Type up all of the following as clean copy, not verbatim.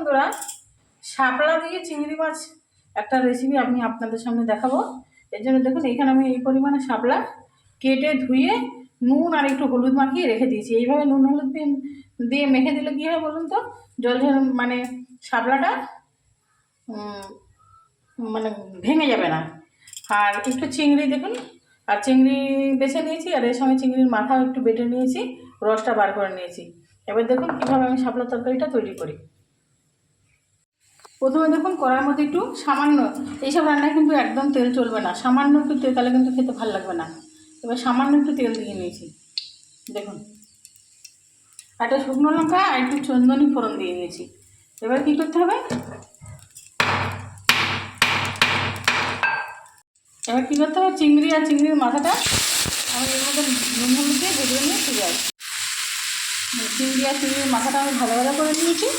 বন্ধুরা, শাপলা দিয়ে চিংড়ি মাছ একটা রেসিপি আমি আপনাদের সামনে দেখাবো। এর জন্য দেখুন এখানে আমি এই পরিমাণে শাপলা কেটে ধুয়ে নুন আর একটু হলুদ মাখিয়ে রেখে দিয়েছি। এইভাবে নুন হলুদ দিয়ে মেখে দিলে কী হয় বলুন তো, জল মানে শাপলাটা মানে ভেঙে যাবে না। আর একটু চিংড়ি দেখুন, আর চিংড়ি বেছে নিয়েছি, আর এর সঙ্গে চিংড়ির মাথাও একটু বেটে নিয়েছি, রসটা বার করে নিয়েছি। এবার দেখুন কীভাবে আমি শাপলা তরকারিটা তৈরি করি। প্রথমে দেখুন কড়ার মধ্যে একটু সামান্য, এইসব রান্নায় কিন্তু একদম তেল চলবে না, সামান্য একটু তেল, তাহলে কিন্তু খেতে ভালো লাগবে না। এবার সামান্য একটু তেল দিয়ে নিয়েছি দেখুন, একটা শুকনো লঙ্কা আর একটু চন্দনী ফোড়ন দিয়ে নিয়েছি। এবার কী করতে হবে, চিংড়ি আর চিংড়ির মাথাটা আমি এর মধ্যে নুন হলুদ দিয়ে ভেজে নিয়ে ফিরে আসছি। চিংড়ি আর চিংড়ির মাথাটা আমি ভালো ভালো করে নিয়েছি।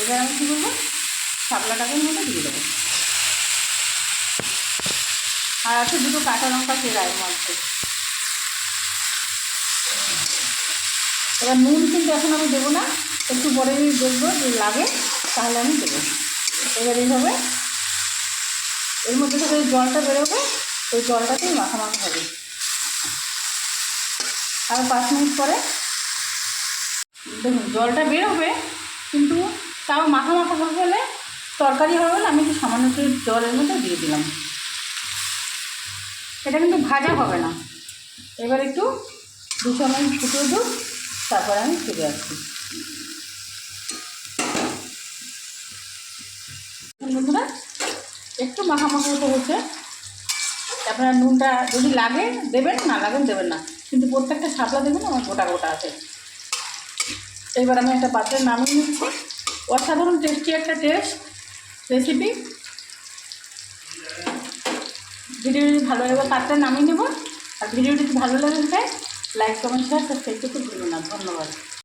এবার আমি কী করবো, শাপলাটাকে মধ্যে দিয়ে দেবো, আর আছে দুটো কাঁচা লঙ্কা চেরা এর মধ্যে। এবার নুন কিন্তু এখন আমি দেবো না, একটু পরে দেখবো যে লাগে তাহলে আমি দেবো। এবার এইভাবে এর মধ্যে থেকে জলটা বেরোবে, ওই জলটাতেই মাখামাখা হবে। আর 5 মিনিট পরে দেখুন জলটা বেরোবে, কিন্তু তাও মাখামাখা হবে বলে, তরকারি হবে বলে আমি একটু সামান্য একটু জলের মধ্যে দিয়ে দিলাম। এটা কিন্তু ভাজা হবে না। এবার একটু 2 মিনিট ফুটিয়ে দিই, তারপরে আমি ফিরে আসছি। বন্ধুরা একটু মাখামাখা হয়েছে, আপনারা নুনটা যদি লাগে দেবেন, না লাগেন দেবেন না, কিন্তু প্রত্যেকটা শাপলা দেবেন আমার গোটা গোটা আছে। এবার আমি একটা পাত্রে নামিয়ে নিচ্ছি। অসাধারণ টেস্টি একটা রেসিপি। ভিডিও যদি ভালো লাগে পাত্রে নামিয়ে নেব। আর ভিডিওটি যদি ভালো লাগে লাইক কমেন্ট শেয়ার সাবস্ক্রাইব করতে ভুলবেন না। ধন্যবাদ।